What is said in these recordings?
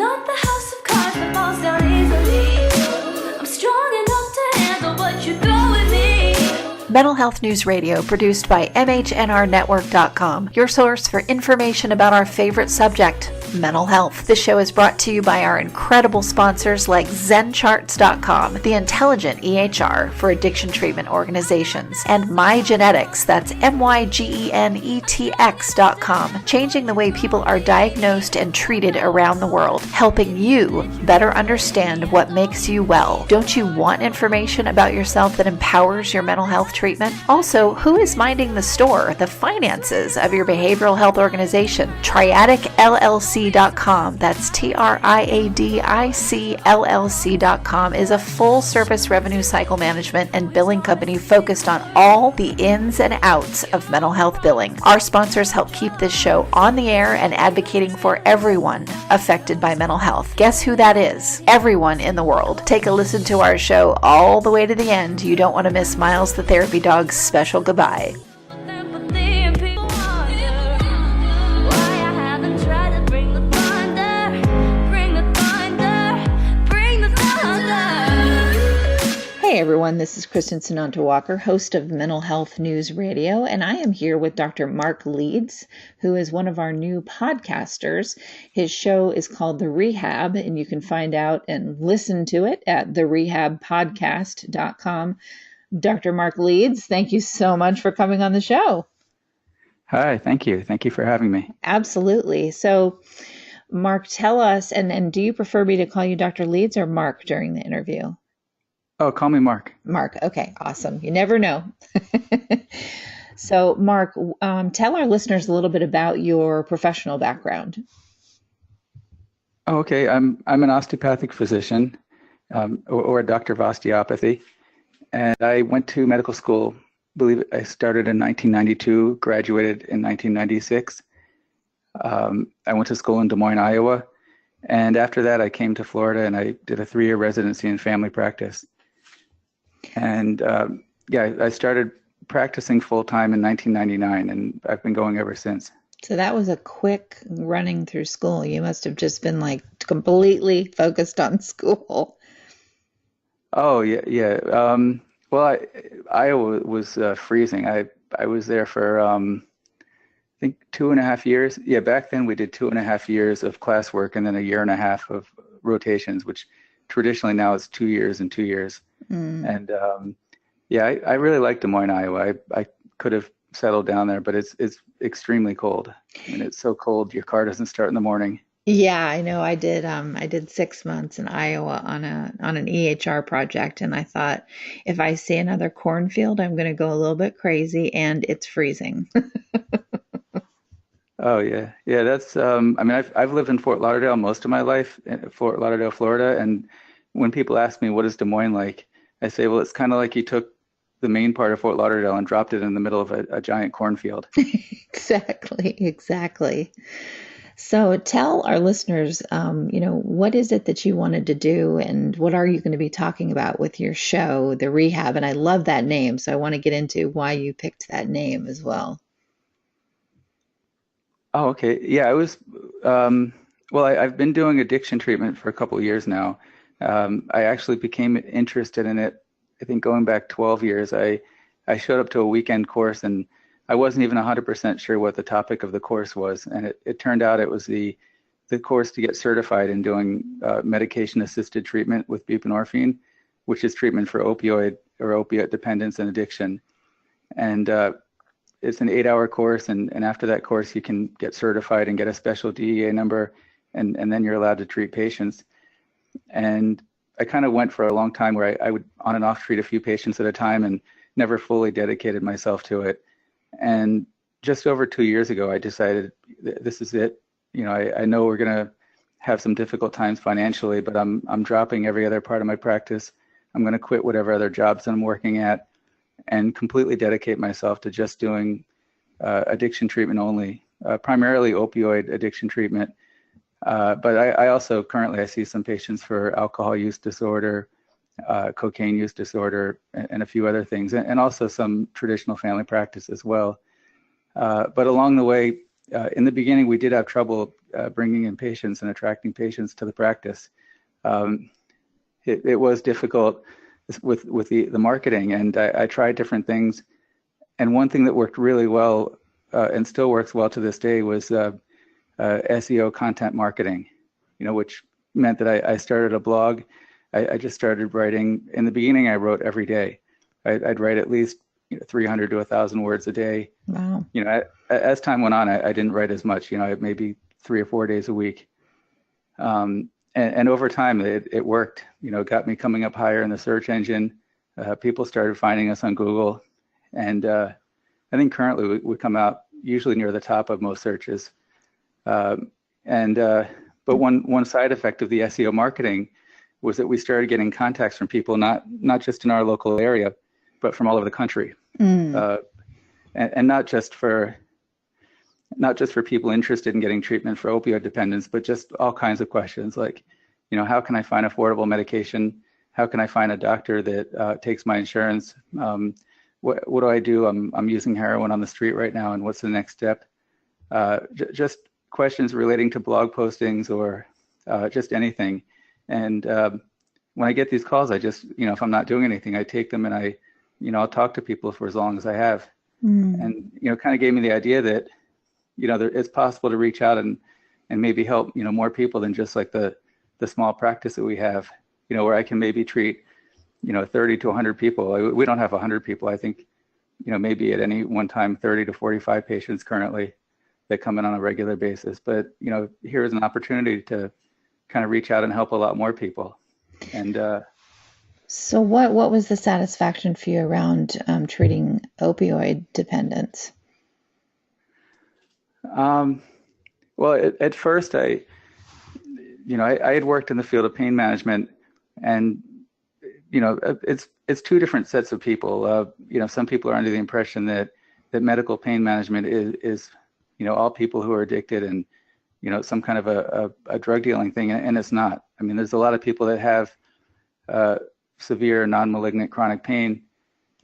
not the house of cards that falls down easily. I'm strong enough to handle what you throw at me. Mental Health News Radio, produced by MHNRnetwork.com, your source for information about our favorite subject, mental health. This show is brought to you by our incredible sponsors like ZenCharts.com, the intelligent EHR for addiction treatment organizations, and MyGenetics, that's MyGenetx.com, changing the way people are diagnosed and treated around the world, helping you better understand what makes you well. Don't you want information about yourself that empowers your mental health treatment? Also, who is minding the store, the finances of your behavioral health organization? TriadicLLC.com, that's TriadicLLC.com, is a full-service revenue cycle management and billing company focused on all the ins and outs of mental health billing. Our sponsors help keep this show on the air and advocating for everyone affected by mental health. Guess who that is? Everyone in the world. Take a listen to our show all the way to the end. You don't want to miss Miles the Therapy Dog's special goodbye. Hey everyone, this is Kristen Sananta Walker, host of Mental Health News Radio, and I am here with Dr. Mark Leeds, who is one of our new podcasters. His show is called The Rehab, and you can find out and listen to it at therehabpodcast.com. Dr. Mark Leeds, thank you so much for coming on the show. Hi, thank you. Thank you for having me. Absolutely. So, Mark, tell us, and do you prefer me to call you Dr. Leeds or Mark during the interview? Oh, call me Mark. Mark. Okay, awesome. You never know. So, Mark, tell our listeners a little bit about your professional background. Oh, okay. I'm an osteopathic physician, or a doctor of osteopathy, and I went to medical school. I believe I started in 1992, graduated in 1996. I went to school in Des Moines, Iowa, and after that, I came to Florida and I did a 3-year residency in family practice. And I started practicing full-time in 1999, and I've been going ever since. So that was a quick running through school. You must have just been like completely focused on school. Oh, yeah. Well, Iowa was freezing. I was there for, I think, 2.5 years. Yeah, back then we did 2.5 years of classwork and then 1.5 years of rotations, which traditionally now is 2 years and 2 years. And I really like Des Moines, Iowa. I could have settled down there, but it's extremely cold. I mean, it's so cold your car doesn't start in the morning. Yeah, I know. I did 6 months in Iowa on an EHR project, and I thought, if I see another cornfield, I'm going to go a little bit crazy, and it's freezing. Oh yeah. That's I mean, I've lived in Fort Lauderdale most of my life, in Fort Lauderdale, Florida, and when people ask me what is Des Moines like, I say, well, it's kind of like you took the main part of Fort Lauderdale and dropped it in the middle of a giant cornfield. Exactly. So tell our listeners, what is it that you wanted to do, and what are you going to be talking about with your show, The Rehab? And I love that name, so I want to get into why you picked that name as well. Oh, okay. Yeah, I was, I've been doing addiction treatment for a couple of years now. I actually became interested in it, I think going back 12 years. I showed up to a weekend course and I wasn't even 100% sure what the topic of the course was. And it turned out it was the course to get certified in doing medication-assisted treatment with buprenorphine, which is treatment for opioid or opiate dependence and addiction. And it's an 8-hour course. And after that course, you can get certified and get a special DEA number, and then you're allowed to treat patients. And I kind of went for a long time where I would on and off treat a few patients at a time and never fully dedicated myself to it. And just over 2 years ago, I decided this is it. I know we're going to have some difficult times financially, but I'm dropping every other part of my practice. I'm going to quit whatever other jobs I'm working at and completely dedicate myself to just doing addiction treatment only, primarily opioid addiction treatment. But I also currently see some patients for alcohol use disorder, cocaine use disorder, and a few other things, and also some traditional family practice as well. But along the way, in the beginning, we did have trouble bringing in patients and attracting patients to the practice. It was difficult with the marketing, and I tried different things. And one thing that worked really well and still works well to this day was SEO content marketing, which meant that I started a blog. I just started writing. In the beginning, I wrote every day. I'd write at least 300 to 1,000 words a day. Wow. As time went on, I didn't write as much. Maybe 3 or 4 days a week. And over time, it worked. It got me coming up higher in the search engine. People started finding us on Google, and I think currently we come out usually near the top of most searches. But one side effect of the SEO marketing was that we started getting contacts from people not just in our local area, but from all over the country, and not just for people interested in getting treatment for opioid dependence, but just all kinds of questions like, how can I find affordable medication? How can I find a doctor that takes my insurance? What do I do? I'm using heroin on the street right now, and what's the next step? Just questions relating to blog postings or just anything. And when I get these calls, I just, if I'm not doing anything, I take them and I'll talk to people for as long as I have. And, kind of gave me the idea that, it's possible to reach out and maybe help, more people than just like the small practice that we have, where I can maybe treat, 30 to 100 people. We don't have 100 people. I think, maybe at any one time, 30 to 45 patients currently that come in on a regular basis. But, here is an opportunity to kind of reach out and help a lot more people. And so what was the satisfaction for you around treating opioid dependence? Well, at first I had worked in the field of pain management, and it's two different sets of people. Some people are under the impression that medical pain management is all people who are addicted and some kind of a drug dealing thing, and it's not. I mean, there's a lot of people that have severe non-malignant chronic pain,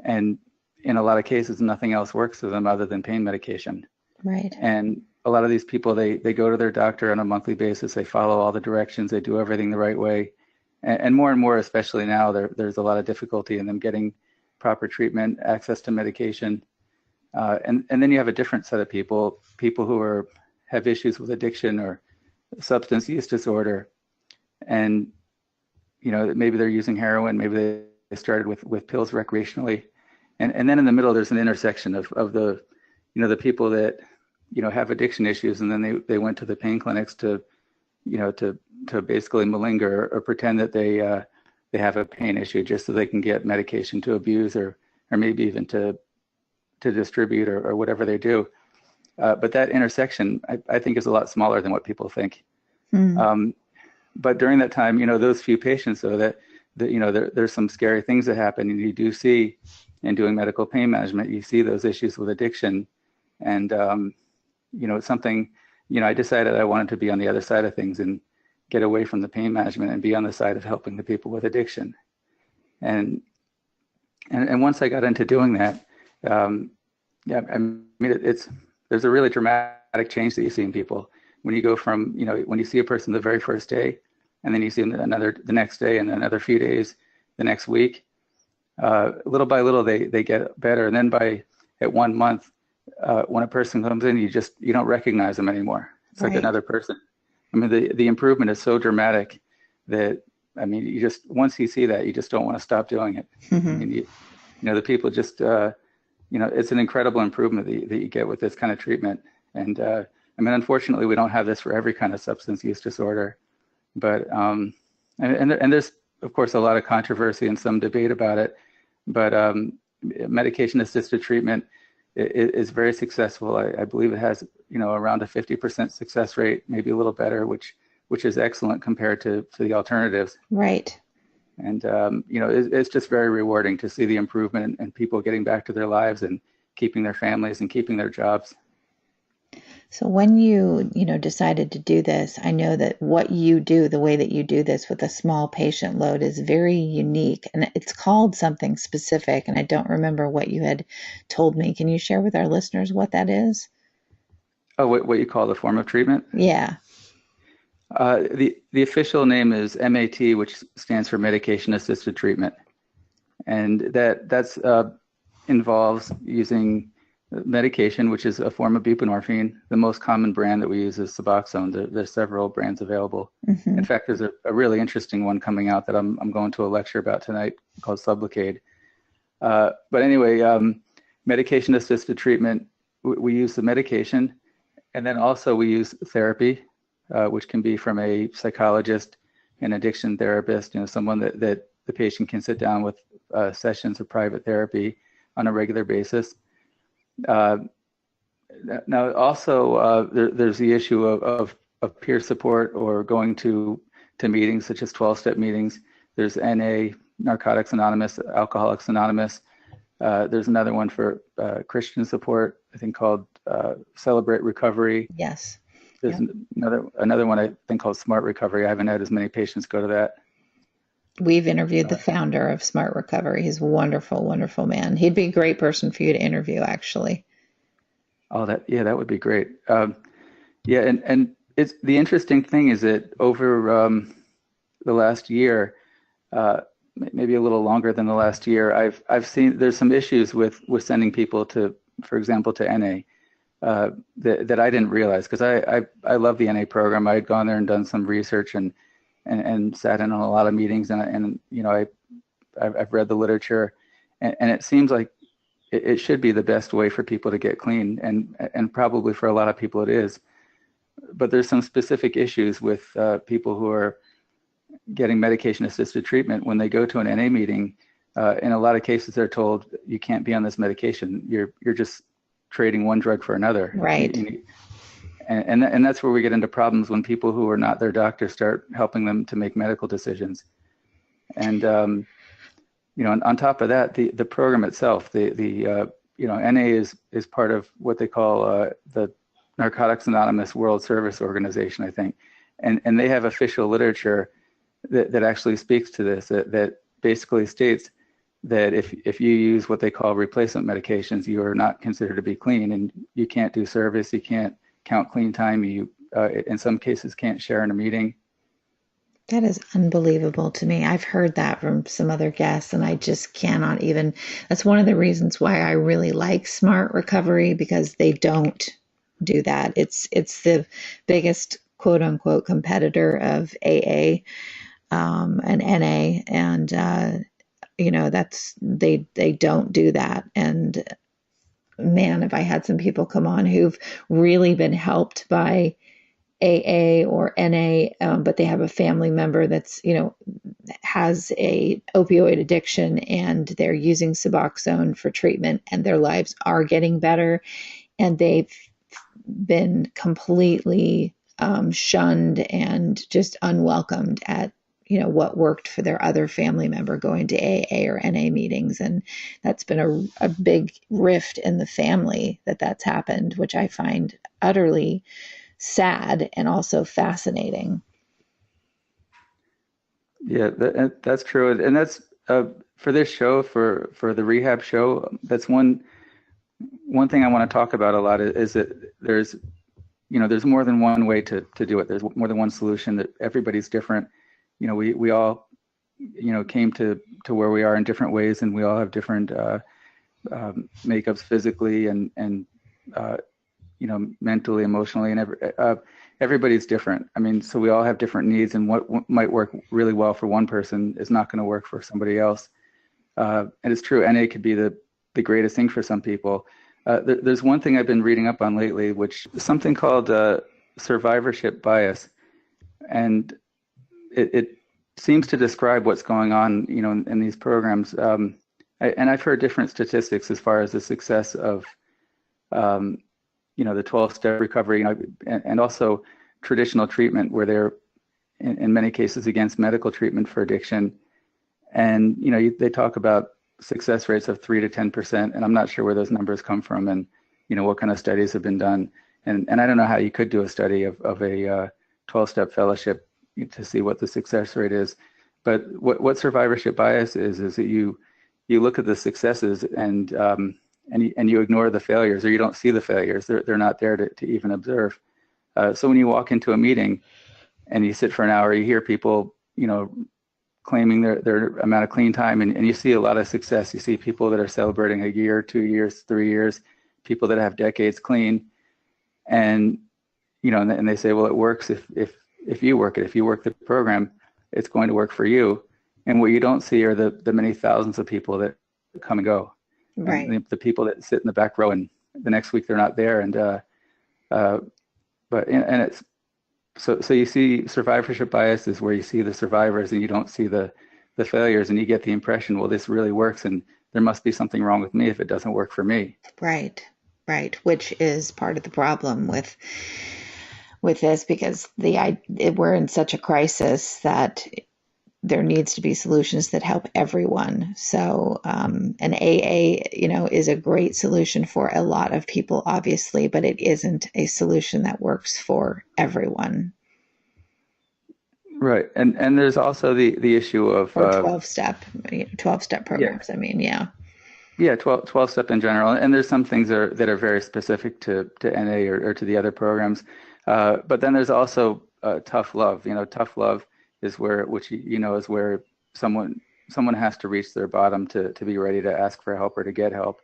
and in a lot of cases nothing else works for them other than pain medication. Right. And a lot of these people, they go to their doctor on a monthly basis, they follow all the directions, they do everything the right way, and more, especially now, there's a lot of difficulty in them getting proper treatment, access to medication, and then you have a different set of people who have issues with addiction or substance use disorder, and maybe they're using heroin, maybe they started with pills recreationally, and then in the middle there's an intersection of the the people that have addiction issues, and then they went to the pain clinics to basically malinger or pretend that they have a pain issue just so they can get medication to abuse or maybe even to distribute or whatever they do. But that intersection, I think, is a lot smaller than what people think. But during that time, those few patients, though, that there's some scary things that happen, and you do see in doing medical pain management, you see those issues with addiction, and it's something. I decided I wanted to be on the other side of things and get away from the pain management and be on the side of helping the people with addiction. And once I got into doing that, there's a really dramatic change that you see in people when you go from, when you see a person the very first day, and then you see them the next day, and another few days the next week. Little by little, they get better. And then at 1 month, when a person comes in, you don't recognize them anymore. It's like another person. I mean, the improvement is so dramatic that, I mean, once you see that, you just don't want to stop doing it. I mean, the people just, it's an incredible improvement that you get with this kind of treatment. And I mean, unfortunately, we don't have this for every kind of substance use disorder, but and there's of course a lot of controversy and some debate about it, but medication-assisted treatment is very successful. I believe it has around a 50% success rate, maybe a little better, which is excellent compared to the alternatives. Right. And it's just very rewarding to see the improvement and people getting back to their lives and keeping their families and keeping their jobs. So when you decided to do this, I know that what you do, the way that you do this with a small patient load, is very unique, and it's called something specific, and I don't remember what you had told me. Can you share with our listeners what that is? Oh, what you call the form of treatment? Yeah. The official name is MAT, which stands for medication assisted treatment, and that's involves using medication, which is a form of buprenorphine. The most common brand that we use is Suboxone. There's several brands available. Hmm. In fact, there's a really interesting one coming out that I'm going to a lecture about tonight called Sublocade. But anyway, medication-assisted treatment, we use the medication, and then also we use therapy, which can be from a psychologist, an addiction therapist, someone that the patient can sit down with sessions of private therapy on a regular basis. Now, also, there's the issue of peer support or going to meetings such as 12-step meetings. There's NA, Narcotics Anonymous, Alcoholics Anonymous. There's another one for Christian support, I think called Celebrate Recovery. Yes. There's Yep. another one I think called Smart Recovery. I haven't had as many patients go to that. We've interviewed the founder of Smart Recovery. He's a wonderful, wonderful man. He'd be a great person for you to interview, actually. Oh, that would be great. Yeah, and it's the interesting thing is that over the last year, maybe a little longer than the last year, I've seen there's some issues with sending people to, for example, to NA that I didn't realize, because I love the NA program. I had gone there and done some research and sat in on a lot of meetings, and I've read the literature, and it seems like it should be the best way for people to get clean, and probably for a lot of people it is. But there's some specific issues with people who are getting medication-assisted treatment. When they go to an NA meeting, in a lot of cases they're told you can't be on this medication. You're just trading one drug for another. Right. And that's where we get into problems when people who are not their doctors start helping them to make medical decisions. And on top of that, the program itself, NA is part of what they call the Narcotics Anonymous World Service Organization, I think, and they have official literature that actually speaks to this, that basically states that if you use what they call replacement medications, you are not considered to be clean, and you can't do service, you can't count clean time, you in some cases can't share in a meeting. That is unbelievable to me. I've heard that from some other guests, and I just cannot even. That's one of the reasons why I really like Smart Recovery, because they don't do that. It's the biggest quote unquote competitor of AA and NA, and that's they don't do that. And man, if I had some people come on who've really been helped by AA or NA, but they have a family member that's, has a opioid addiction, and they're using Suboxone for treatment, and their lives are getting better, and they've been completely shunned and just unwelcomed at what worked for their other family member going to AA or NA meetings. And that's been a big rift in the family that's happened, which I find utterly sad and also fascinating. Yeah, that's true. And that's for this show, for the rehab show, that's one thing I want to talk about a lot is that there's more than one way to do it. There's more than one solution, that everybody's different. We all, came to where we are in different ways, and we all have different makeups physically and mentally, emotionally, and everybody's different. I mean, so we all have different needs, and what might work really well for one person is not going to work for somebody else. And it's true, NA could be the greatest thing for some people. There's one thing I've been reading up on lately, which is something called survivorship bias, and it seems to describe what's going on, in these programs. And I've heard different statistics as far as the success of, the 12-step recovery, and also traditional treatment, where they're in many cases against medical treatment for addiction. And, they talk about success rates of 3 to 10%, and I'm not sure where those numbers come from, and, what kind of studies have been done. And I don't know how you could do a study of a 12-step fellowship to see what the success rate is. But what survivorship bias is that you look at the successes, and and you ignore the failures, or you don't see the failures. They're not there to even observe. So when you walk into a meeting and you sit for an hour, you hear people, claiming their amount of clean time, and you see a lot of success. You see people that are celebrating a year, 2 years, 3 years, people that have decades clean, and and they say, well, it works if you work it. If you work the program, it's going to work for you. And what you don't see are the many thousands of people that come and go, Right. and the people that sit in the back row, and the next week they're not there, and it's so you see survivorship bias is where you see the survivors and you don't see the failures, and you get the impression, well, this really works, and there must be something wrong with me if it doesn't work for me. Right. Which is part of the problem with this, because we're in such a crisis that there needs to be solutions that help everyone. So an AA, is a great solution for a lot of people, obviously, but it isn't a solution that works for everyone. Right. And there's also the issue of 12-step programs. Yeah. Yeah, 12 step in general. And there's some things that are very specific to NA or to the other programs. But then there's also tough love. Tough love is where someone has to reach their bottom to be ready to ask for help or to get help.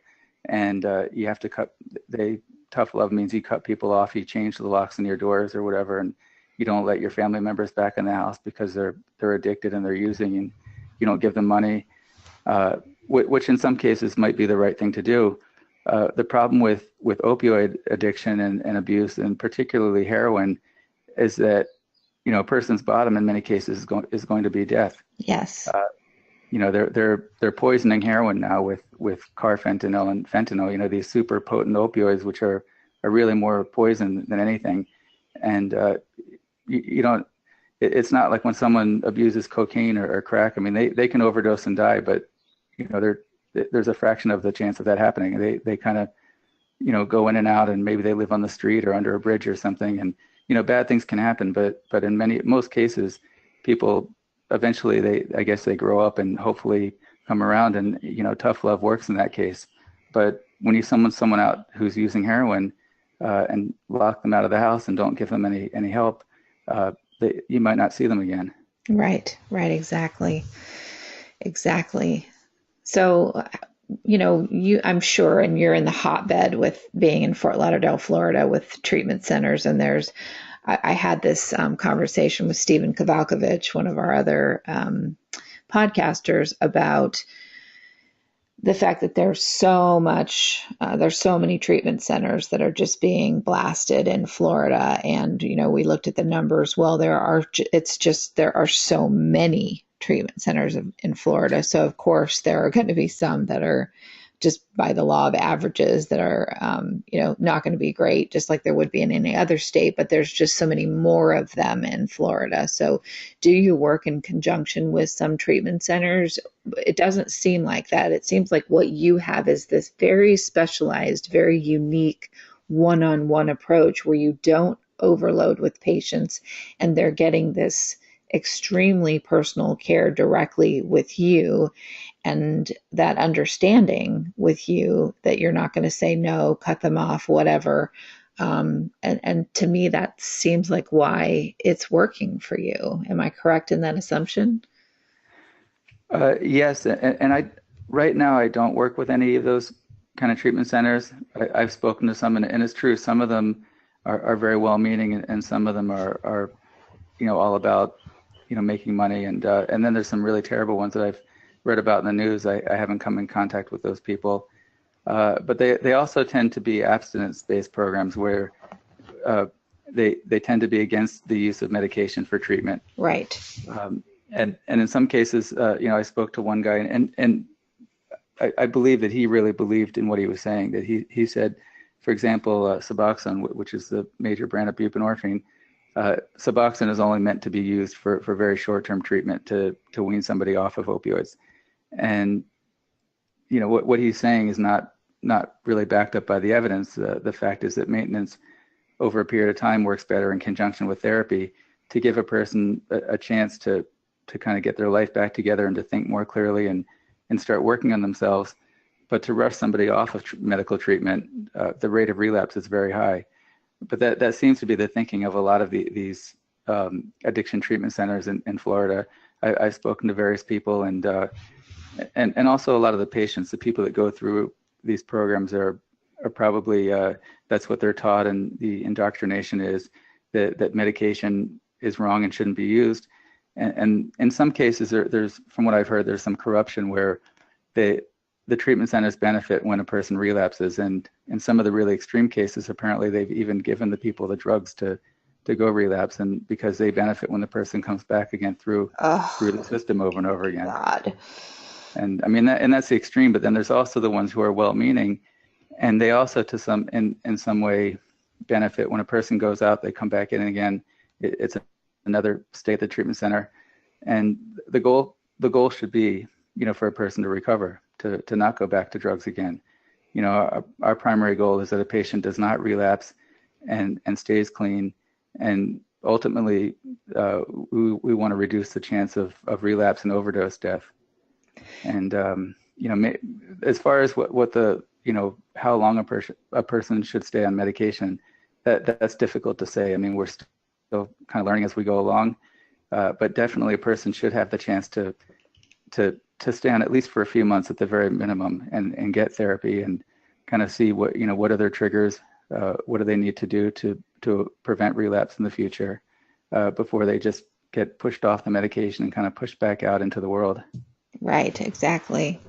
And you have to tough love means you cut people off, you change the locks in your doors or whatever, and you don't let your family members back in the house because they're addicted and they're using, and you don't give them money, which in some cases might be the right thing to do. The problem with opioid addiction and abuse, and particularly heroin, is that a person's bottom in many cases is going to be death. Yes. They're poisoning heroin now with carfentanyl and fentanyl. These super potent opioids, which are really more poison than anything. And you don't. It's not like when someone abuses cocaine or crack. I mean, they can overdose and die, but there's a fraction of the chance of that happening. They kind of go in and out, and maybe they live on the street or under a bridge or something, and bad things can happen, but in most cases, people eventually they grow up and hopefully come around, and tough love works in that case. But when you summon someone out who's using heroin and lock them out of the house and don't give them any help, you might not see them again. Right, exactly. So, I'm sure, and you're in the hotbed with being in Fort Lauderdale, Florida, with treatment centers. And I had this conversation with Stephen Kavalkovich, one of our other podcasters, about the fact that there's so many treatment centers that are just being blasted in Florida. And, we looked at the numbers. Well, there are so many treatment centers in Florida. So of course there are going to be some that are just by the law of averages that are, not going to be great, just like there would be in any other state, but there's just so many more of them in Florida. So do you work in conjunction with some treatment centers? It doesn't seem like that. It seems like what you have is this very specialized, very unique one-on-one approach where you don't overload with patients, and they're getting this extremely personal care directly with you, and that understanding with you that you're not going to say no, cut them off, whatever. And to me, that seems like why it's working for you. Am I correct in that assumption? Yes. And right now I don't work with any of those kind of treatment centers. I've spoken to some, and it's true. Some of them are very well-meaning, and some of them are all about, making money. And then there's some really terrible ones that I've read about in the news. I haven't come in contact with those people. But they also tend to be abstinence-based programs where they tend to be against the use of medication for treatment. Right. And in some cases, I spoke to one guy, and I believe that he really believed in what he was saying. That he said, for example, Suboxone, which is the major brand of buprenorphine, Suboxone is only meant to be used for very short-term treatment to wean somebody off of opioids. And what he's saying is not really backed up by the evidence. The fact is that maintenance over a period of time works better in conjunction with therapy to give a person a chance to kind of get their life back together and to think more clearly and start working on themselves. but to rush somebody off of medical treatment, the rate of relapse is very high. But that seems to be the thinking of a lot of these addiction treatment centers in Florida. I've spoken to various people, and also a lot of the patients, the people that go through these programs are probably that's what they're taught, and the indoctrination is that medication is wrong and shouldn't be used. And in some cases, there's, from what I've heard, there's some corruption where the treatment centers benefit when a person relapses, and in some of the really extreme cases, apparently they've even given the people the drugs to go relapse, and because they benefit when the person comes back again through the system over and over again. God. And I mean that's the extreme, but then there's also the ones who are well-meaning, and they also in some way benefit when a person goes out, they come back in again. It's another stay at the treatment center, and the goal should be, for a person to recover, to not go back to drugs again. Our primary goal is that a patient does not relapse and stays clean, and ultimately we want to reduce the chance of relapse and overdose death. And as far as what the how long a person should stay on medication, that's difficult to say. I mean, we're still kind of learning as we go along, but definitely a person should have the chance to stay on at least for a few months at the very minimum, and get therapy and kind of see what are their triggers, what do they need to do to prevent relapse in the future, before they just get pushed off the medication and kind of pushed back out into the world. Right, exactly.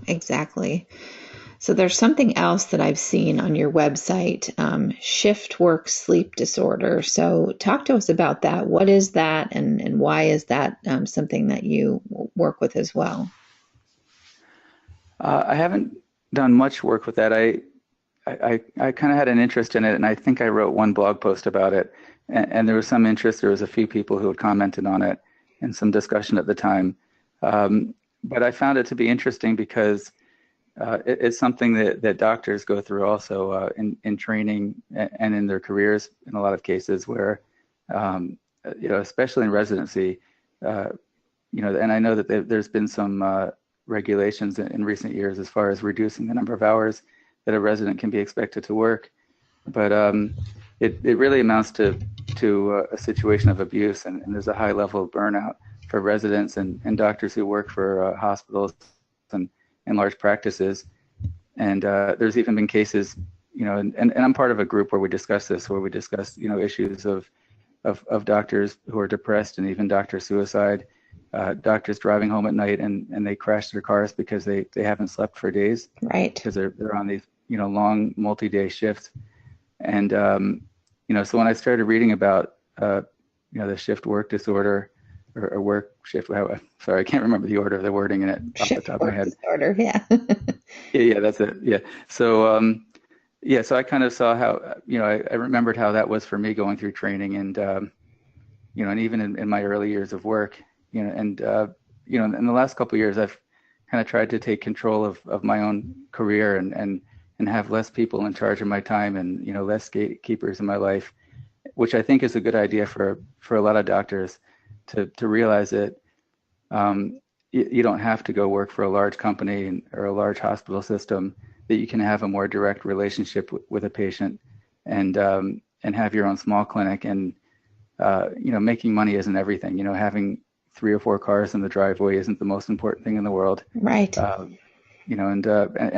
So there's something else that I've seen on your website, Shiftwork sleep disorder. So talk to us about that. What is that, and why is that something that you work with as well? I haven't done much work with that. I kind of had an interest in it, and I think I wrote one blog post about it, and there was some interest. There was a few people who had commented on it and some discussion at the time. But I found it to be interesting because it's something that doctors go through also in training and in their careers in a lot of cases where, especially in residency, and I know that there's been some regulations in recent years as far as reducing the number of hours that a resident can be expected to work. But it really amounts to a situation of abuse, and there's a high level of burnout for residents and doctors who work for hospitals and large practices. And there's even been cases, and I'm part of a group where we discuss this, where we discuss, issues of doctors who are depressed, and even doctor suicide, doctors driving home at night and they crash their cars because they haven't slept for days. Right. Because they're on these, long multi-day shifts. And, so when I started reading about, the shift work disorder, or work shift. Sorry, I can't remember the order of the wording in it off the top of my head. Disorder, yeah. yeah, that's it. Yeah. So, so I kind of saw how, I remembered how that was for me going through training, and, and even in my early years of work, and, in the last couple of years, I've kind of tried to take control of my own career and have less people in charge of my time, and, less gatekeepers in my life, which I think is a good idea for a lot of doctors. To realize that you don't have to go work for a large company or a large hospital system, that you can have a more direct relationship with a patient, and have your own small clinic. And making money isn't everything. Having 3 or 4 cars in the driveway isn't the most important thing in the world. Right. And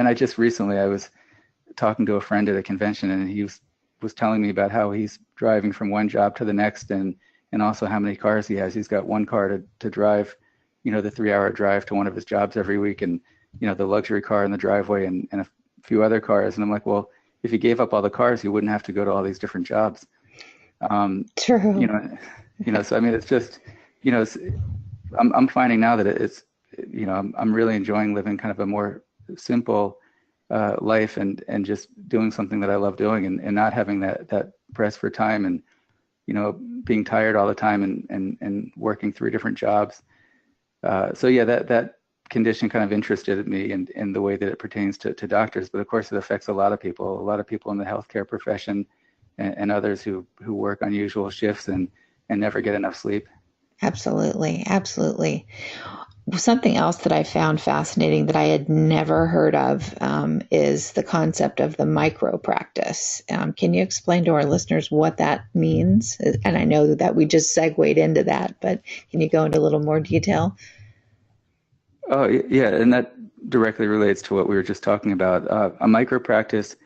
I just recently, I was talking to a friend at a convention, and he was telling me about how he's driving from one job to the next, and also how many cars he has. He's got one car to drive, the 3-hour drive to one of his jobs every week, and, the luxury car in the driveway, and a few other cars. And I'm like, well, if you gave up all the cars, you wouldn't have to go to all these different jobs. True. So I mean, it's just, I'm finding now that it's, I'm really enjoying living kind of a more simple life, and just doing something that I love doing, and not having that press for time, and, being tired all the time, and working 3 different jobs. That condition kind of interested me in the way that it pertains to doctors. But of course, it affects a lot of people in the healthcare profession, and others who work unusual shifts and never get enough sleep. Absolutely. Something else that I found fascinating that I had never heard of is the concept of the micropractice. Can you explain to our listeners what that means? And I know that we just segued into that, but can you go into a little more detail? Oh, yeah, and that directly relates to what we were just talking about. A micropractice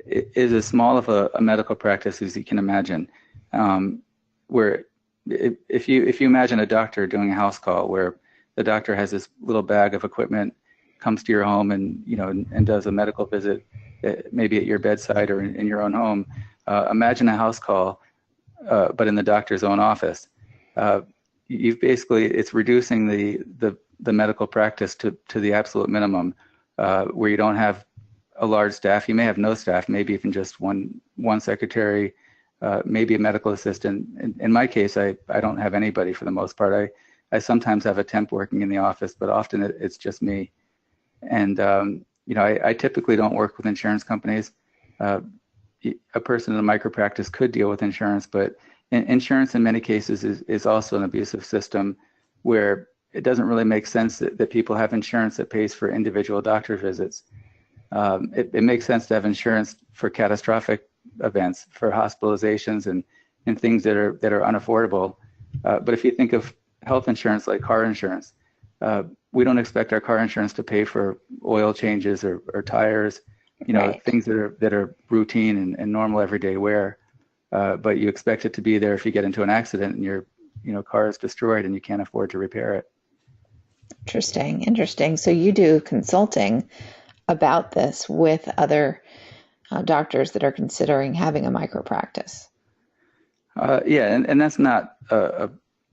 is as small of a medical practice as you can imagine, where if you imagine a doctor doing a house call where the doctor has this little bag of equipment, comes to your home and and does a medical visit, maybe at your bedside or in your own home. Imagine a house call, but in the doctor's own office. You've basically, it's reducing the medical practice to the absolute minimum, where you don't have a large staff. You may have no staff, maybe even just one secretary, maybe a medical assistant. In my case, I don't have anybody for the most part. I sometimes have a temp working in the office, but often it's just me. And I typically don't work with insurance companies. A person in a micropractice could deal with insurance, but insurance in many cases is also an abusive system where it doesn't really make sense that people have insurance that pays for individual doctor visits. It makes sense to have insurance for catastrophic events, for hospitalizations and things that are unaffordable. But if you think of health insurance like car insurance, we don't expect our car insurance to pay for oil changes or tires, Right. things that are routine and normal everyday wear. But you expect it to be there if you get into an accident and your car is destroyed and you can't afford to repair it. Interesting. So you do consulting about this with other doctors that are considering having a micropractice. Yeah, and that's not a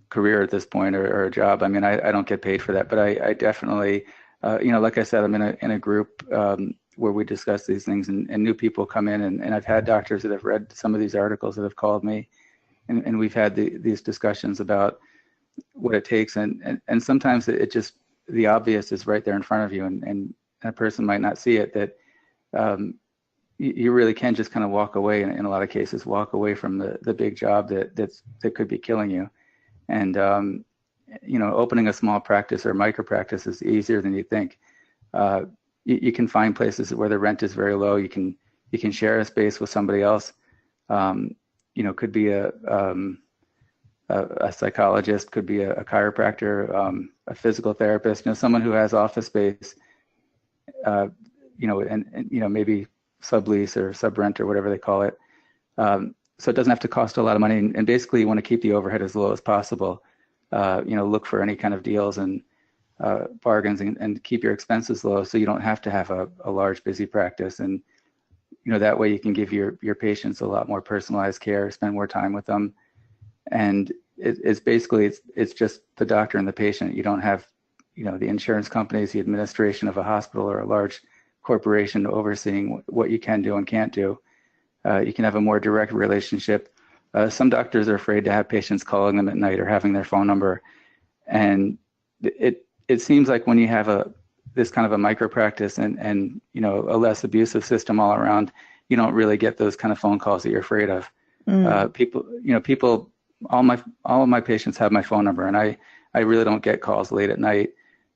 career at this point or a job. I mean, I don't get paid for that, but I definitely, like I said, I'm in a group where we discuss these things, and new people come in, and I've had doctors that have read some of these articles that have called me, and we've had these discussions about what it takes, and sometimes it just, the obvious is right there in front of you, and a person might not see it, that you really can just kind of walk away, in a lot of cases, walk away from the big job that could be killing you. And, opening a small practice or micro practice is easier than you think. You can find places where the rent is very low. You can share a space with somebody else. Could be a psychologist, could be a chiropractor, a physical therapist, someone who has office space, and maybe sublease or subrent or whatever they call it. So it doesn't have to cost a lot of money. And basically you want to keep the overhead as low as possible. Look for any kind of deals and bargains and keep your expenses low so you don't have to have a large, busy practice. And, that way you can give your patients a lot more personalized care, spend more time with them. And it's basically, it's just the doctor and the patient. You don't have, the insurance companies, the administration of a hospital or a large corporation overseeing what you can do and can't do. You can have a more direct relationship. Some doctors are afraid to have patients calling them at night or having their phone number. And it seems like when you have this kind of a micro practice and a less abusive system all around, you don't really get those kind of phone calls that you're afraid of. People, all of my patients have my phone number, and I really don't get calls late at night.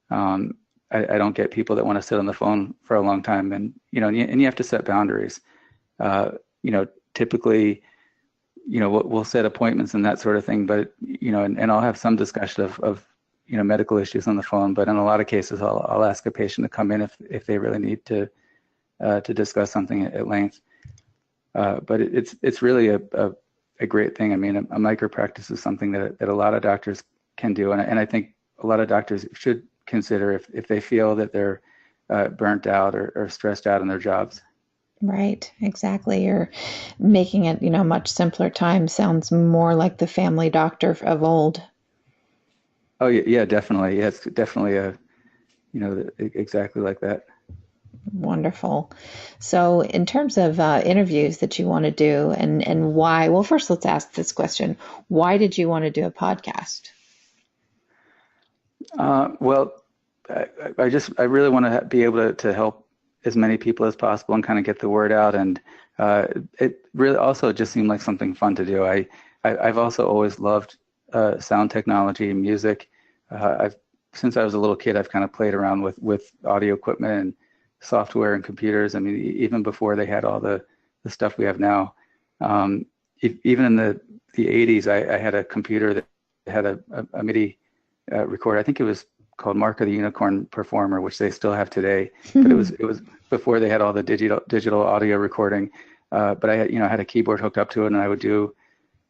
I don't get people that want to sit on the phone for a long time, and you have to set boundaries. Typically, we'll set appointments and that sort of thing, but and I'll have some discussion of medical issues on the phone, but in a lot of cases, I'll ask a patient to come in if they really need to discuss something at length. But it's really a great thing. I mean, a micro practice is something that a lot of doctors can do, and I think a lot of doctors should consider if they feel that they're burnt out or stressed out in their jobs. Right, exactly. You're making it, much simpler time. Sounds more like the family doctor of old. Oh yeah, definitely. Yeah, it's definitely exactly like that. Wonderful. So in terms of interviews that you want to do and why, well, first let's ask this question. Why did you want to do a podcast? Well, I really want to be able to help as many people as possible and kind of get the word out. And it really also just seemed like something fun to do. I've also always loved sound technology and music. I've since I was a little kid, I've kind of played around with audio equipment and software and computers. I mean, even before they had all the stuff we have now. Even in the 80s, I had a computer that had a MIDI recorder. I think it was called Mark of the Unicorn Performer, which they still have today. But it was before they had all the digital audio recording. But I had a keyboard hooked up to it, and I would do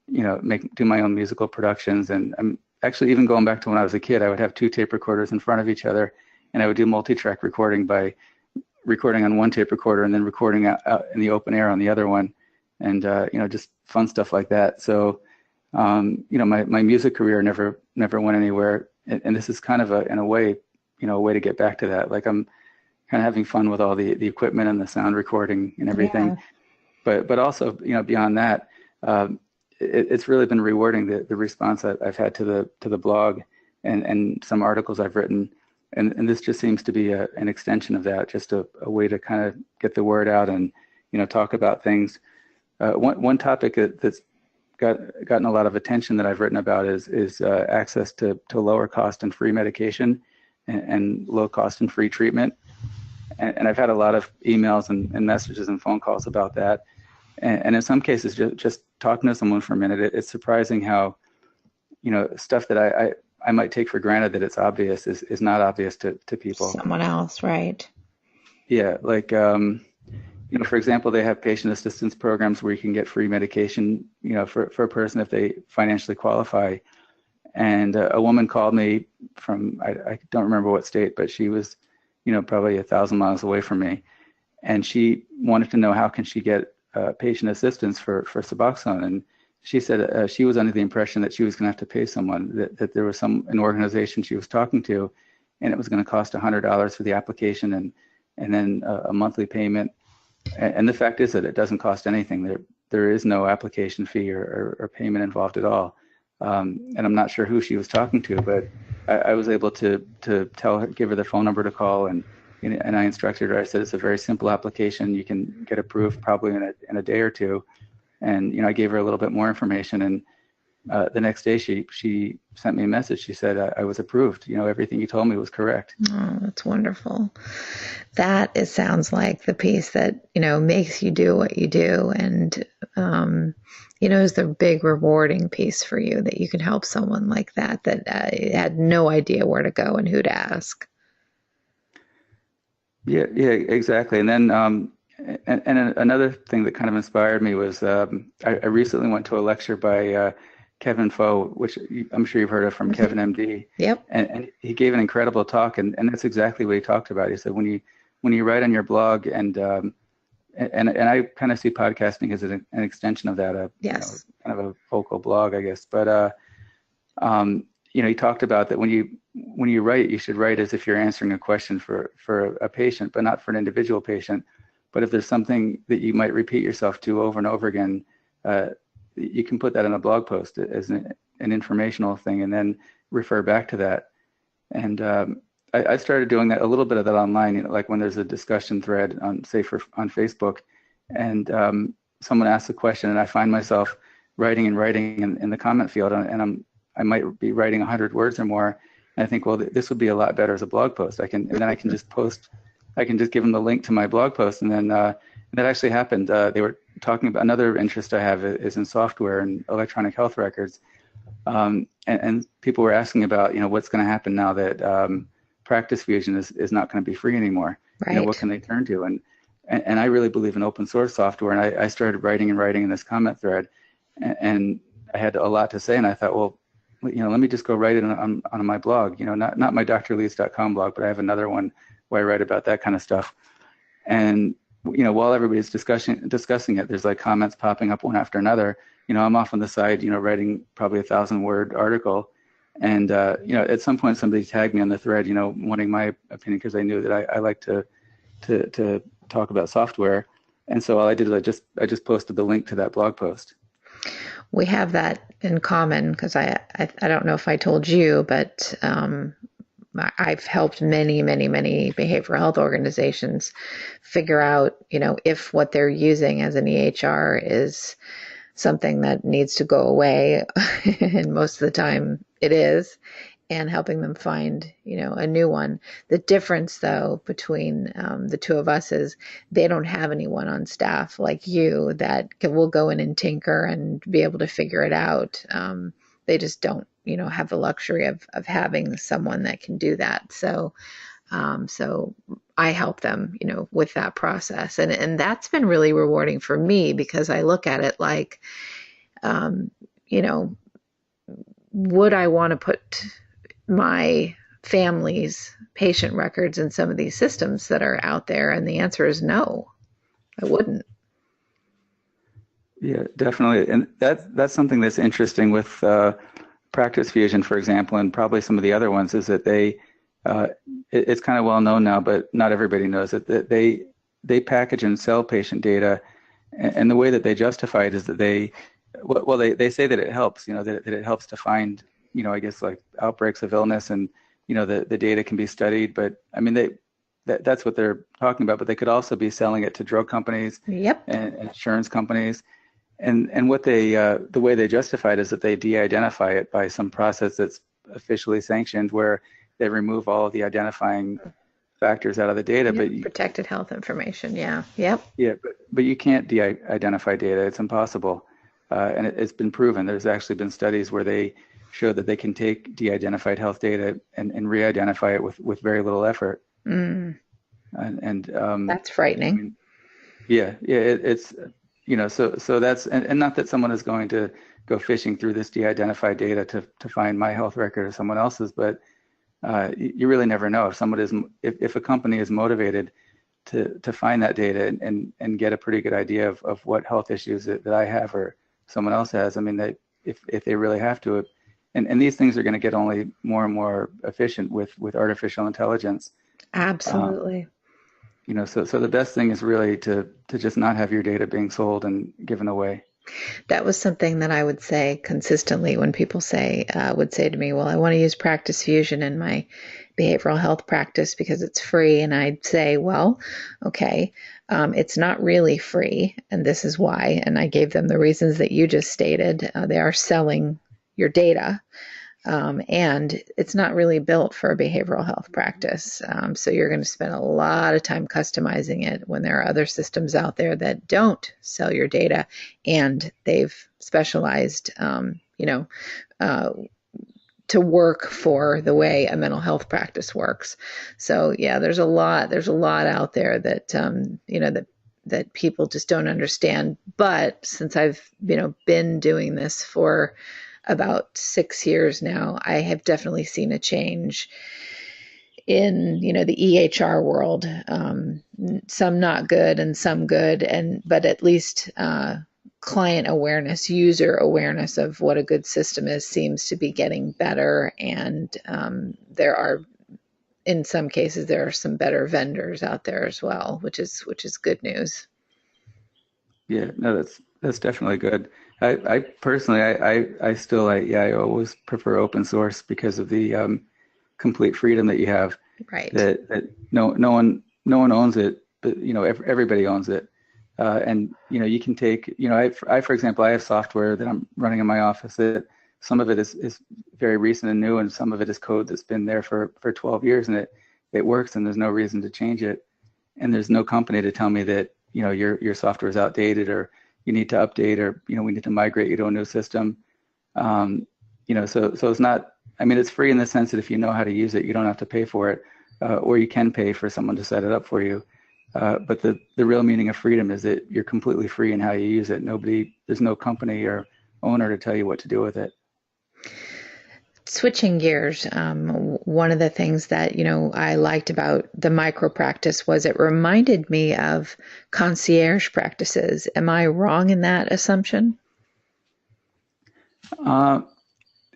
my own musical productions. And I'm actually, even going back to when I was a kid, I would have two tape recorders in front of each other, and I would do multi-track recording by recording on one tape recorder and then recording out in the open air on the other one, and just fun stuff like that. So my music career never went anywhere, and this is kind of in a way to get back to that. Like, I'm kind of having fun with all the equipment and the sound recording and everything. Yeah. But also, beyond that, it's really been rewarding, the response I've had to the blog and some articles I've written. And this just seems to be an extension of that, just a way to kind of get the word out and, talk about things. One topic that's gotten a lot of attention that I've written about is access to lower cost and free medication and low cost and free treatment. And I've had a lot of emails and messages and phone calls about that. And in some cases, just talking to someone for a minute, it's surprising how, stuff that I might take for granted that it's obvious is not obvious to people. Someone else, right? Yeah, like, for example, they have patient assistance programs where you can get free medication, for a person if they financially qualify. And a woman called me from, I don't remember what state, but she was, probably 1,000 miles away from me. And she wanted to know, how can she get patient assistance for Suboxone? And she said she was under the impression that she was going to have to pay someone, that there was an organization she was talking to, and it was going to cost $100 for the application and then a monthly payment. And the fact is that it doesn't cost anything. There is no application fee or payment involved at all. And I'm not sure who she was talking to, but I was able to tell her, give her the phone number to call, and I instructed her. I said, it's a very simple application. You can get approved probably in a day or two. And I gave her a little bit more information, and the next day she sent me a message. She said, I was approved. Everything you told me was correct. Oh, that's wonderful. That sounds like the piece that makes you do what you do, and is the big rewarding piece for you, that you can help someone like that had no idea where to go and who to ask. Yeah, exactly. And then and another thing that kind of inspired me was I recently went to a lecture by Kevin Foe, which I'm sure you've heard of, from mm-hmm. Kevin MD. Yep. And he gave an incredible talk, and that's exactly what he talked about. He said, when you write on your blog, and I kind of see podcasting as an extension of that, yes. Kind of a vocal blog, I guess. But he talked about that when you write, you should write as if you're answering a question for a patient, but not for an individual patient. But if there's something that you might repeat yourself to over and over again, you can put that in a blog post as an informational thing, and then refer back to that. And I started doing that, a little bit of that online, like when there's a discussion thread on Facebook, and someone asks a question, and I find myself writing in the comment field, and I might be writing 100 words or more. And I think, well, this would be a lot better as a blog post. I can just give them the link to my blog post. And then that actually happened. They were talking about another interest I have is in software and electronic health records. And people were asking about, what's going to happen now that Practice Fusion is not going to be free anymore. Right. What can they turn to? And I really believe in open source software. And I started writing in this comment thread, and I had a lot to say. And I thought, well, let me just go write it on my blog, not my drleeds.com blog, but I have another one where I write about that kind of stuff. And, while everybody's discussing it, there's like comments popping up one after another. I'm off on the side, writing probably 1,000-word article. And, at some point somebody tagged me on the thread, wanting my opinion, because they knew that I like to talk about software. And so all I did is I just posted the link to that blog post. We have that in common, because I don't know if I told you, but I've helped many, many, many behavioral health organizations figure out, if what they're using as an EHR is something that needs to go away, and most of the time it is, and helping them find, a new one. The difference, though, between the two of us is they don't have anyone on staff like you that will go in and tinker and be able to figure it out. They just don't, have the luxury of having someone that can do that. So I help them, with that process. And that's been really rewarding for me because I look at it like, would I want to put my family's patient records in some of these systems that are out there? And the answer is no, I wouldn't. Yeah, definitely. And that's something that's interesting with Practice Fusion, for example, and probably some of the other ones, is that it's kind of well known now, but not everybody knows it, that they package and sell patient data, and the way that they justify it is that they say that it helps, that it helps to find, I guess, like outbreaks of illness, and the data can be studied. But I mean, that's what they're talking about. But they could also be selling it to drug companies, Yep, and insurance companies, and what the way they justify it is that they de-identify it by some process that's officially sanctioned, where they remove all of the identifying factors out of the data. Yep. But Protected health information. Yeah. Yep. Yeah, but you can't de-identify data. It's impossible. And it's been proven. There's actually been studies where they show that they can take de-identified health data and re-identify it with very little effort. Mm. And That's frightening. I mean, it's so that's, and not that someone is going to go fishing through this de-identified data to find my health record or someone else's, but you really never know if a company is motivated to find that data and get a pretty good idea of what health issues that I have or someone else has. I mean, if they really have to, and these things are going to get only more and more efficient with artificial intelligence. Absolutely. So the best thing is really to just not have your data being sold and given away. That was something that I would say consistently when people would say to me, well, I want to use Practice Fusion in my behavioral health practice because it's free. And I'd say, well, okay, it's not really free. And this is why. And I gave them the reasons that you just stated. They are selling your data. And it's not really built for a behavioral health practice. So you're going to spend a lot of time customizing it when there are other systems out there that don't sell your data and they've specialized, to work for the way a mental health practice works. So yeah, there's a lot out there that, that people just don't understand. But since I've, been doing this for about 6 years now, I have definitely seen a change in, the EHR world. Some not good and some good, but at least client awareness, user awareness of what a good system is seems to be getting better. And there are, in some cases, there are some better vendors out there as well, which is good news. Yeah, no, that's definitely good. I personally, I still, I always prefer open source because of the complete freedom that you have. Right. That no one owns it, but everybody owns it. And you can take, I for example, I have software that I'm running in my office that some of it is very recent and new, and some of it is code that's been there for 12 years, and it works, and there's no reason to change it. And there's no company to tell me that your software is outdated, or you need to update, or we need to migrate you to a new system. So it's not. I mean, it's free in the sense that if you know how to use it, you don't have to pay for it, or you can pay for someone to set it up for you. But the real meaning of freedom is that you're completely free in how you use it. There's no company or owner to tell you what to do with it. Switching gears, one of the things that, I liked about the Micropractice was it reminded me of concierge practices. Am I wrong in that assumption?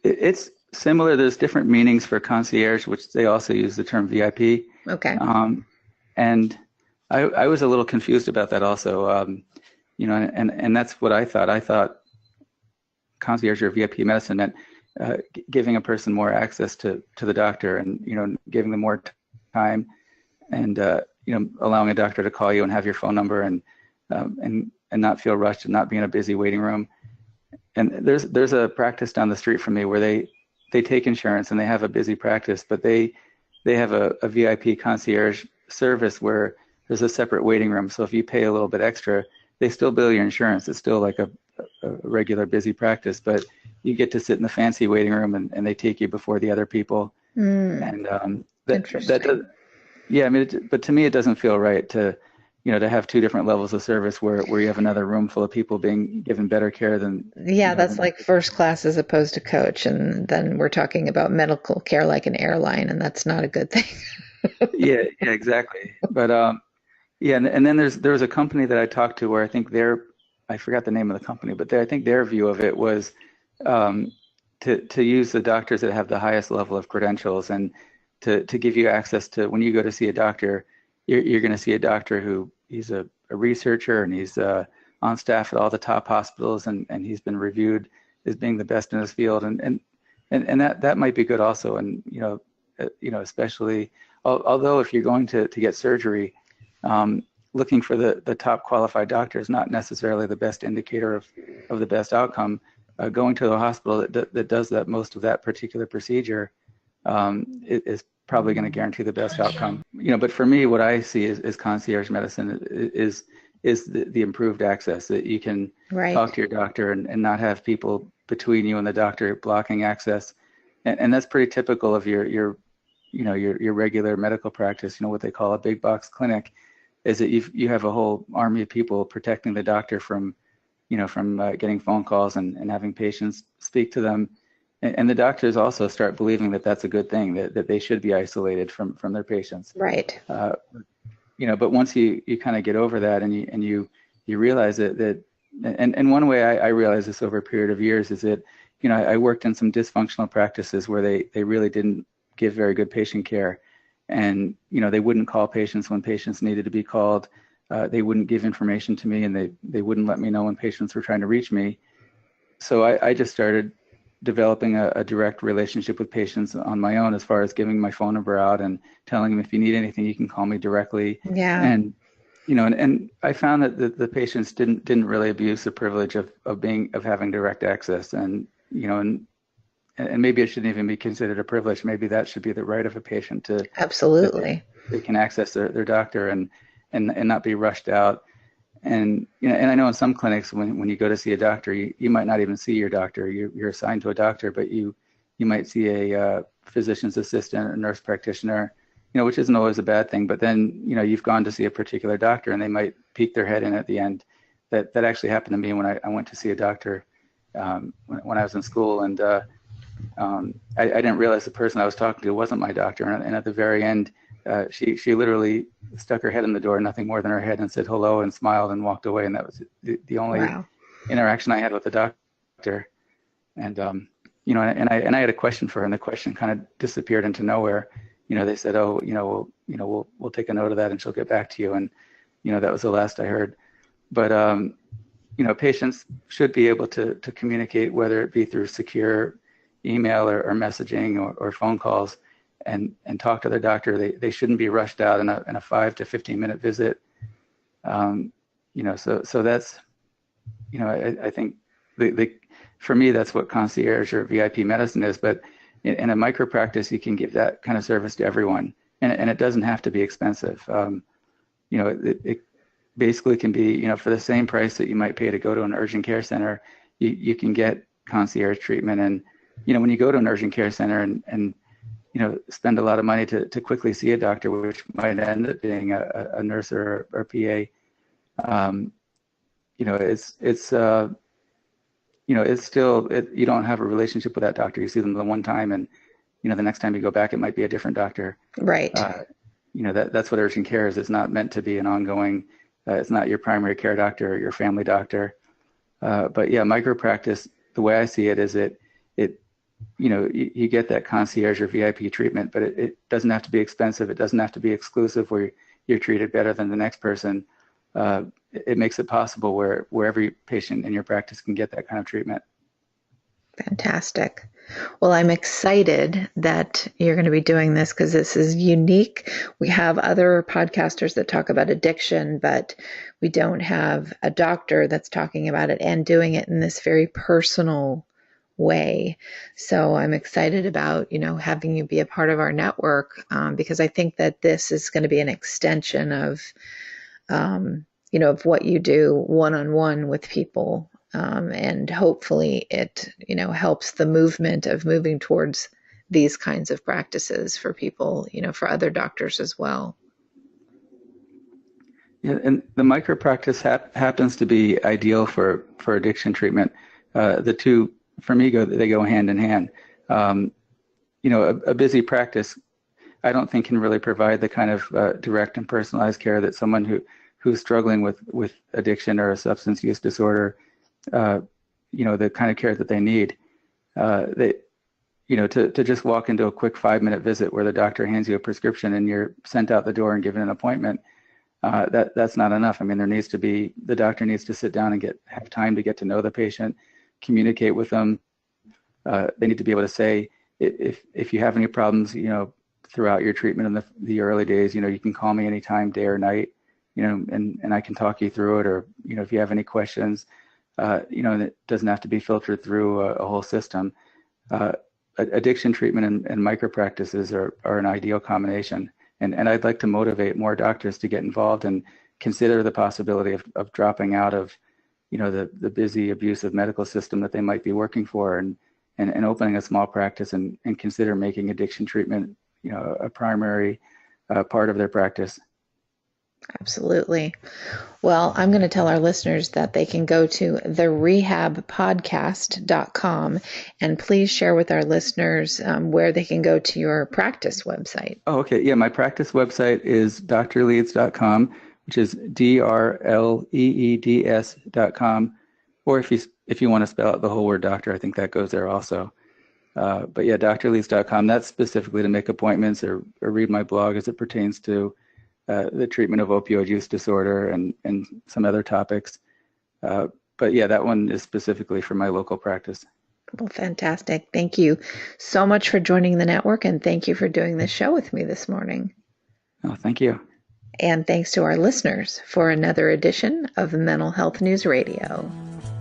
It's similar. There's different meanings for concierge, which they also use the term VIP. Okay. And I was a little confused about that also, and that's what I thought. I thought concierge or VIP medicine meant giving a person more access to the doctor, and giving them more time, and allowing a doctor to call you and have your phone number, and not feel rushed and not be in a busy waiting room. And there's a practice down the street from me where they take insurance and they have a busy practice, but they have a VIP concierge service where there's a separate waiting room. So if you pay a little bit extra, they still bill your insurance. It's still like a regular busy practice, but you get to sit in the fancy waiting room and they take you before the other people. And that does, yeah, I mean, but to me, it doesn't feel right to, to have two different levels of service where you have another room full of people being given better care than. That's like first class as opposed to coach. And then we're talking about medical care like an airline, and that's not a good thing. yeah, exactly. But and then there was a company that I talked to where I think I forgot the name of the company, but I think their view of it was to use the doctors that have the highest level of credentials and to give you access to, when you go to see a doctor, you're going to see a doctor who he's a researcher and he's on staff at all the top hospitals and he's been reviewed as being the best in his field and that might be good also. And especially although if you're going to get surgery, looking for the top qualified doctor is not necessarily the best indicator of the best outcome. Going to the hospital that does most of that particular procedure is probably going to guarantee the best outcome. But for me, what I see is concierge medicine is the improved access, that you can talk to your doctor and not have people between you and the doctor blocking access. And that's pretty typical of your regular medical practice. What they call a big box clinic is that you have a whole army of people protecting the doctor from getting phone calls and having patients speak to them. And the doctors also start believing that that's a good thing, that they should be isolated from their patients. Right. But once you kind of get over that and you realize that and one way I realized this over a period of years is that, I worked in some dysfunctional practices where they really didn't give very good patient care. And, they wouldn't call patients when patients needed to be called. They wouldn't give information to me, and they wouldn't let me know when patients were trying to reach me. So I just started developing a direct relationship with patients on my own, as far as giving my phone number out and telling them, if you need anything, you can call me directly. Yeah. And, and I found that the patients didn't really abuse the privilege of having direct access. And, and maybe it shouldn't even be considered a privilege. Maybe that should be the right of a patient to. Absolutely. They can access their doctor and not be rushed out. And and I know in some clinics when you go to see a doctor, you might not even see your doctor. You're assigned to a doctor, but you might see a physician's assistant or nurse practitioner, which isn't always a bad thing. But then you've gone to see a particular doctor and they might peek their head in at the end. That actually happened to me when I went to see a doctor when I was in school, and I didn't realize the person I was talking to wasn't my doctor. And at the very end, she literally stuck her head in the door, nothing more than her head, and said hello and smiled and walked away. And that was the only interaction I had with the doctor. And and I had a question for her, and the question kind of disappeared into nowhere. They said, oh, we'll take a note of that, and she'll get back to you. And that was the last I heard. But patients should be able to communicate, whether it be through secure email or messaging or phone calls, and talk to their doctor. They shouldn't be rushed out in a 5 to 15 minute visit. So that's, I think for me, that's what concierge or VIP medicine is. But in a micropractice, you can give that kind of service to everyone, and it doesn't have to be expensive. It basically can be, for the same price that you might pay to go to an urgent care center, you can get concierge treatment. And when you go to an urgent care center and spend a lot of money to quickly see a doctor, which might end up being a nurse or PA, it's still, you don't have a relationship with that doctor. You see them the one time, and the next time you go back, it might be a different doctor. Right. That's what urgent care is. It's not meant to be an ongoing. It's not your primary care doctor or your family doctor. But yeah, micropractice, the way I see it is you get that concierge or VIP treatment, but it doesn't have to be expensive. It doesn't have to be exclusive where you're treated better than the next person. It makes it possible where every patient in your practice can get that kind of treatment. Fantastic. Well, I'm excited that you're going to be doing this because this is unique. We have other podcasters that talk about addiction, but we don't have a doctor that's talking about it and doing it in this very personal way. So I'm excited about, having you be a part of our network, because I think that this is going to be an extension of, of what you do one-on-one with people. And hopefully it, helps the movement of moving towards these kinds of practices for people, for other doctors as well. Yeah, and the micropractice happens to be ideal for addiction treatment. The two, for me, they go hand in hand. A busy practice, I don't think can really provide the kind of direct and personalized care that someone who's struggling with addiction or a substance use disorder, the kind of care that they need. To just walk into a quick 5-minute visit where the doctor hands you a prescription and you're sent out the door and given an appointment, that's not enough. I mean, the doctor needs to sit down and have time to get to know the patient, communicate with them. They need to be able to say, if you have any problems, throughout your treatment in the early days, you can call me anytime, day or night, and I can talk you through it. Or, if you have any questions, and it doesn't have to be filtered through a whole system. Addiction treatment and micropractices are an ideal combination. And I'd like to motivate more doctors to get involved and consider the possibility of dropping out of, the busy, abusive medical system that they might be working for, and opening a small practice and consider making addiction treatment, a primary part of their practice. Absolutely. Well, I'm going to tell our listeners that they can go to therehabpodcast.com, and please share with our listeners where they can go to your practice website. Oh, okay. Yeah, my practice website is drleeds.com, which is drleeds.com. Or if you want to spell out the whole word doctor, I think that goes there also. But yeah, drleeds.com. That's specifically to make appointments or read my blog as it pertains to the treatment of opioid use disorder and some other topics. But yeah, that one is specifically for my local practice. Well, fantastic. Thank you so much for joining the network, and thank you for doing this show with me this morning. Oh, thank you. And thanks to our listeners for another edition of Mental Health News Radio.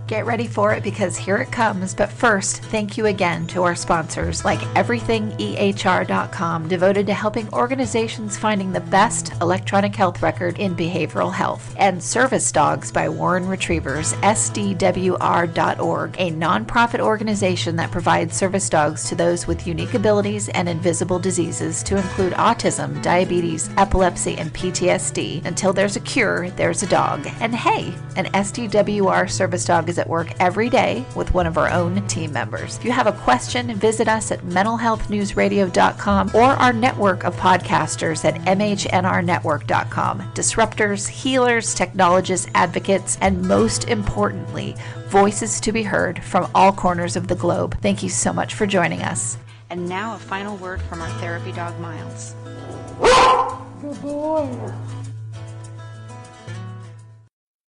Get ready for it, because here it comes. But first, thank you again to our sponsors like EverythingEHR.com, devoted to helping organizations finding the best electronic health record in behavioral health, and Service Dogs by Warren Retrievers, SDWR.org, a nonprofit organization that provides service dogs to those with unique abilities and invisible diseases, to include autism, diabetes, epilepsy, and PTSD. Until there's a cure, there's a dog. And hey, an SDWR service dog is at work every day with one of our own team members. If you have a question, visit us at mentalhealthnewsradio.com or our network of podcasters at mhnrnetwork.com. Disruptors, healers, technologists, advocates, and most importantly, voices to be heard from all corners of the globe. Thank you so much for joining us. And now a final word from our therapy dog, Miles. Good boy.